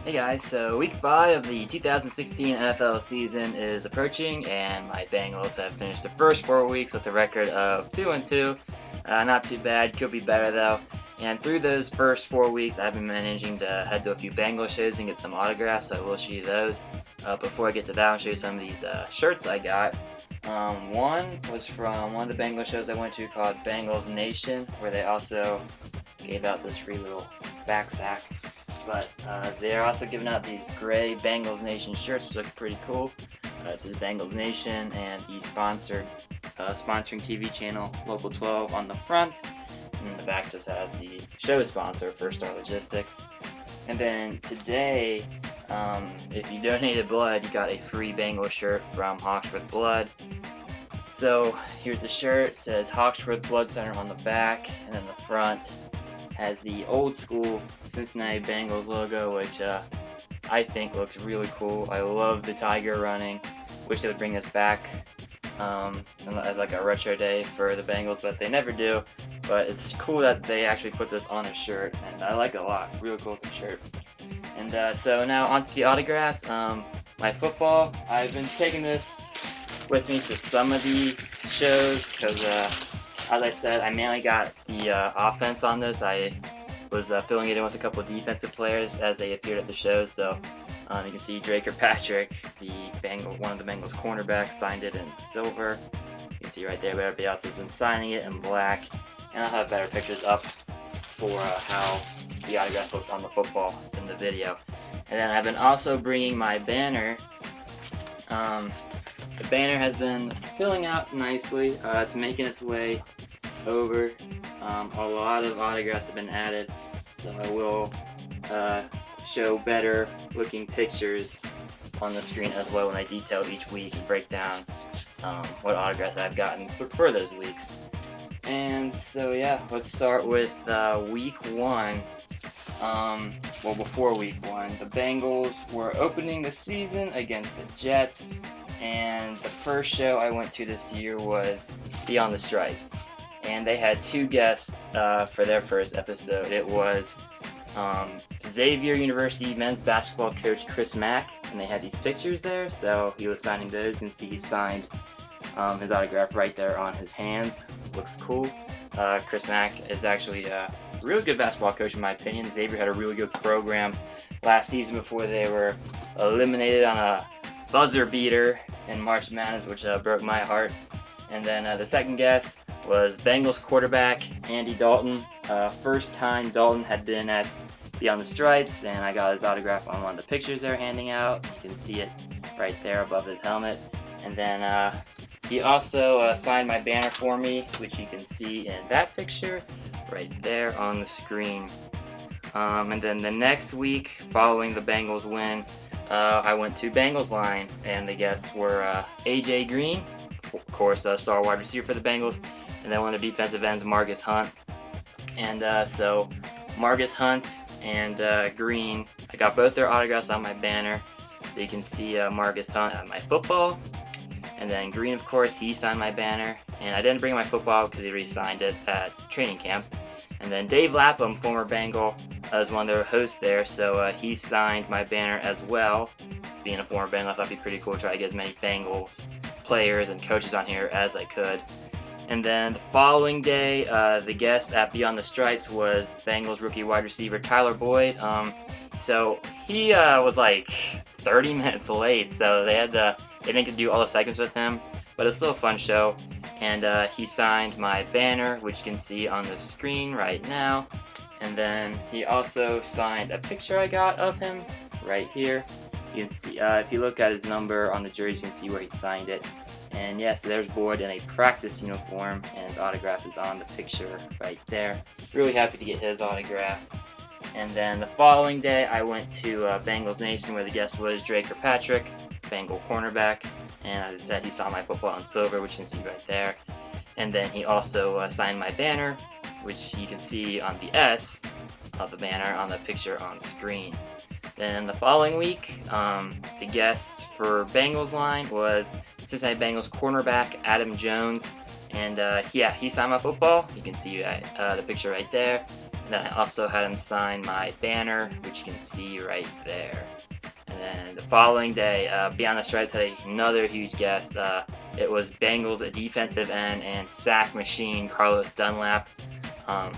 Hey guys, so week 5 of the 2016 NFL season is approaching, and my Bengals have finished the first 4 weeks with a record of 2-2. Not too bad, could be better though. And through those first 4 weeks, I've been managing to head to a few Bengals shows and get some autographs, so I will show you those. Before I get to that, I'll show you some of these shirts I got. One was from one of the Bengals shows I went to called Bengals Nation, where they also gave out this free little back sack. But they're also giving out these gray Bengals Nation shirts, which look pretty cool. It says Bengals Nation and the sponsoring TV channel Local 12 on the front. And the back just has the show sponsor, First Star Logistics. And then today, if you donated blood, you got a free Bengals shirt from Hawksworth Blood. So here's the shirt. It says Hawksworth Blood Center on the back, and then the front has the old school Cincinnati Bengals logo, which I think looks really cool. I love the tiger running. Wish they would bring this back as like a retro day for the Bengals, but they never do. But it's cool that they actually put this on a shirt, and I like it a lot. Really cool looking shirt. And so now on to the autographs. My football, I've been taking this with me to some of the shows because as I said, I mainly got the offense on this. I was filling it in with a couple of defensive players as they appeared at the show. So you can see Drake or Patrick, one of the Bengals cornerbacks, signed it in silver. You can see right there, but everybody else has been signing it in black. And I'll have better pictures up for how the autographs look on the football in the video. And then I've been also bringing my banner. The banner has been filling out nicely. It's making its way over. A lot of autographs have been added, so I will show better looking pictures on the screen as well when I detail each week and break down what autographs I've gotten for those weeks. And so yeah, let's start with week 1. Well, before week 1, the Bengals were opening the season against the Jets, and the first show I went to this year was Beyond the Stripes. And they had 2 guests for their first episode. It was Xavier University men's basketball coach Chris Mack, and they had these pictures there, so he was signing those. You can see he signed his autograph right there on his hands. Looks cool. Chris Mack is actually a really good basketball coach in my opinion. Xavier had a really good program last season before they were eliminated on a buzzer beater in March Madness, which broke my heart. And then the second guest was Bengals quarterback Andy Dalton. First time Dalton had been at Beyond the Stripes, and I got his autograph on one of the pictures they're handing out. You can see it right there above his helmet. And then he also signed my banner for me, which you can see in that picture right there on the screen. And then the next week, following the Bengals win, I went to Bengals Line, and the guests were A.J. Green, of course, star wide receiver for the Bengals, and then one of the defensive ends, Margus Hunt. And so Margus Hunt and Green, I got both their autographs on my banner. So you can see Margus Hunt on my football. And then Green, of course, he signed my banner. And I didn't bring my football because he already signed it at training camp. And then Dave Lapham, former Bengal, was one of their hosts there. So he signed my banner as well. Being a former Bengal, I thought it'd be pretty cool to try to get as many Bengals players and coaches on here as I could. And then the following day, the guest at Beyond the Stripes was Bengals rookie wide receiver Tyler Boyd. So he was like 30 minutes late, so they didn't get to do all the segments with him, but it's still a fun show. And he signed my banner, which you can see on the screen right now. And then he also signed a picture I got of him right here. You can see, if you look at his number on the jersey, you can see where he signed it. And yeah, so there's Boyd in a practice uniform, and his autograph is on the picture right there. Really happy to get his autograph. And then the following day, I went to Bengals Nation, where the guest was Drake or Patrick, Bengal cornerback. And as I said, he saw my football in silver, which you can see right there. And then he also signed my banner, which you can see on the S of the banner on the picture on screen. Then the following week, the guest for Bengals Line was Cincinnati Bengals cornerback Adam Jones, And yeah, he signed my football. You can see the picture right there. And then I also had him sign my banner, which you can see right there. And then the following day, Beyond the Stripes had another huge guest. It was Bengals defensive end and sack machine Carlos Dunlap. I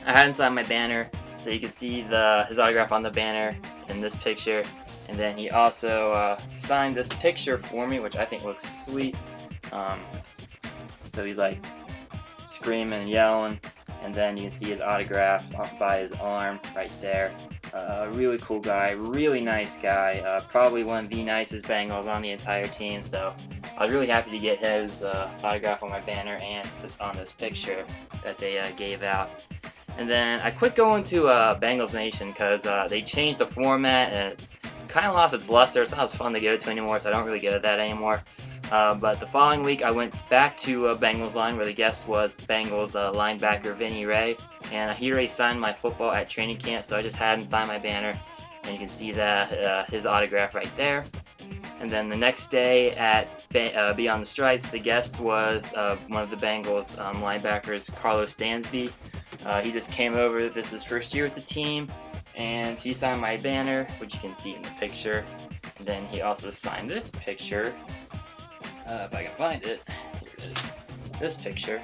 had him sign my banner, so you can see his autograph on the banner in this picture. And then he also signed this picture for me, which I think looks sweet. So he's like screaming and yelling, and then you can see his autograph by his arm right there. Really cool guy, really nice guy, probably one of the nicest Bengals on the entire team, so I was really happy to get his autograph on my banner and on this picture that they gave out. And then I quit going to Bengals Nation because they changed the format and it's kind of lost its luster. It's not as fun to go to anymore, so I don't really go to that anymore. But the following week I went back to Bengals line where the guest was Bengals linebacker Vinny Ray, and he already signed my football at training camp, so I just had him sign my banner, and you can see that his autograph right there. And then the next day at Beyond the Stripes, the guest was one of the Bengals linebackers, Carlos Dansby. He just came over. This is his first year with the team, and he signed my banner, which you can see in the picture. And then he also signed this picture. If I can find it, here it is. This picture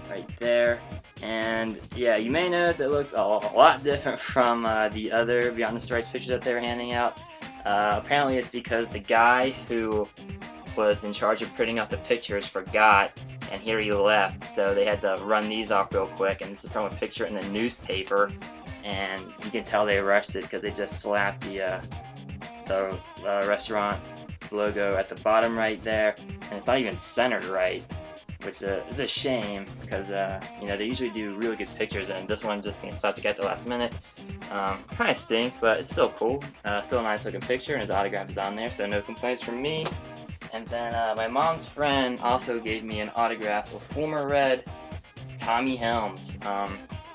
right there. And yeah, you may notice it looks a lot different from the other Beyond the Stripes pictures that they were handing out. Apparently it's because the guy who was in charge of printing out the pictures forgot, and here he left, so they had to run these off real quick. And this is from a picture in the newspaper, and you can tell they rushed it because they just slapped the restaurant logo at the bottom right there, and it's not even centered right, which is a shame because you know, they usually do really good pictures, and this one just being slapped at the last minute kind of stinks, but it's still cool. Still a nice looking picture, and his autograph is on there, so no complaints from me. And then my mom's friend also gave me an autograph of former Red Tommy Helms.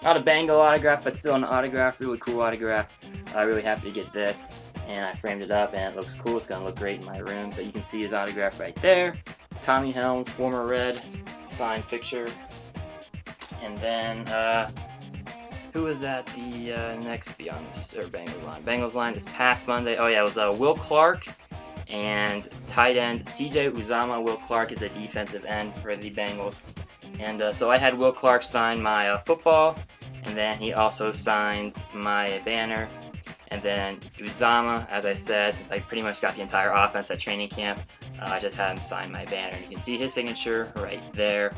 Not a Bengal autograph, but still an autograph, really cool autograph. Really happy to get this. And I framed it up, and it looks cool. It's going to look great in my room. But you can see his autograph right there. Tommy Helms, former Red, signed picture. And then, who was at the next Beyond the Bengals line? Bengals line this past Monday. Oh yeah, it was Will Clark and tight end CJ Uzama. Will Clark is a defensive end for the Bengals. And so I had Will Clark sign my football, and then he also signed my banner. And then Uzama, as I said, since I pretty much got the entire offense at training camp, I just had him sign my banner. And you can see his signature right there.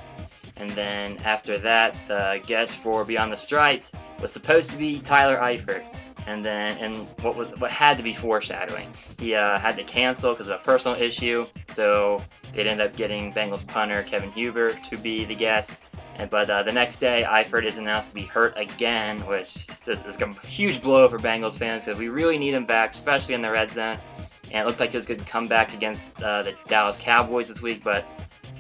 And then after that, the guest for Beyond the Stripes was supposed to be Tyler Eifert. And then, and what had to be foreshadowing, he had to cancel because of a personal issue. So it ended up getting Bengals punter Kevin Huber to be the guest. But the next day, Eifert is announced to be hurt again, which is a huge blow for Bengals fans because we really need him back, especially in the red zone. And it looked like he was going to come back against the Dallas Cowboys this week, but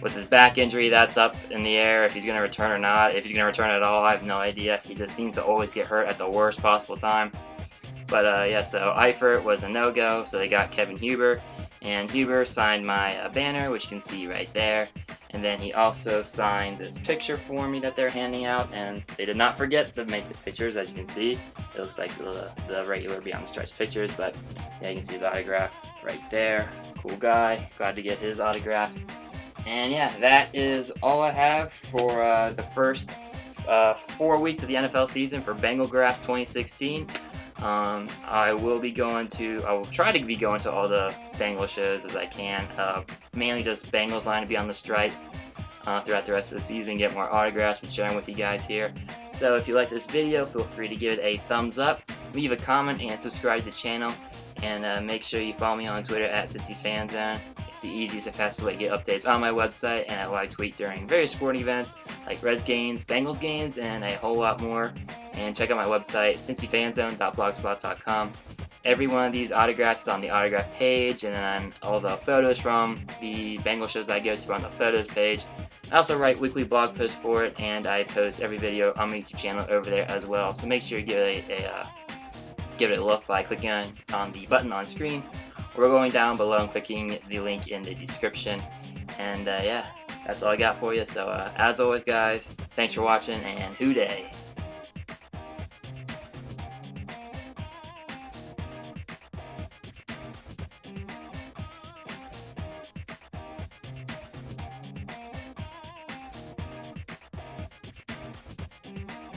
with his back injury, that's up in the air if he's going to return or not. If he's going to return at all, I have no idea. He just seems to always get hurt at the worst possible time. But yeah, so Eifert was a no-go, so they got Kevin Huber. And Huber signed my banner, which you can see right there. And then he also signed this picture for me that they're handing out, and they did not forget to make the pictures, as you can see. It looks like the regular Beyond the Stripes pictures, but yeah, you can see his autograph right there. Cool guy, glad to get his autograph. And yeah, that is all I have for the first 4 weeks of the NFL season for Bengal Graphs 2016. I will try to be going to all the Bengals shows as I can. Mainly just Bengals line to be on the Stripes throughout the rest of the season, get more autographs and sharing with you guys here. So if you liked this video, feel free to give it a thumbs up, leave a comment, and subscribe to the channel. And make sure you follow me on Twitter at Cincy Fan Zone. It's the easiest and fastest way to get updates on my website, and I live tweet during various sporting events like Reds games, Bengals games, and a whole lot more. And check out my website, cincyfanzone.blogspot.com. Every one of these autographs is on the autograph page, and then all the photos from the Bengal shows that I go to are on the photos page. I also write weekly blog posts for it, and I post every video on my YouTube channel over there as well. So make sure you give it a look by clicking on the button on screen, or going down below and clicking the link in the description. And yeah, that's all I got for you. So as always, guys, thanks for watching, and hoo day.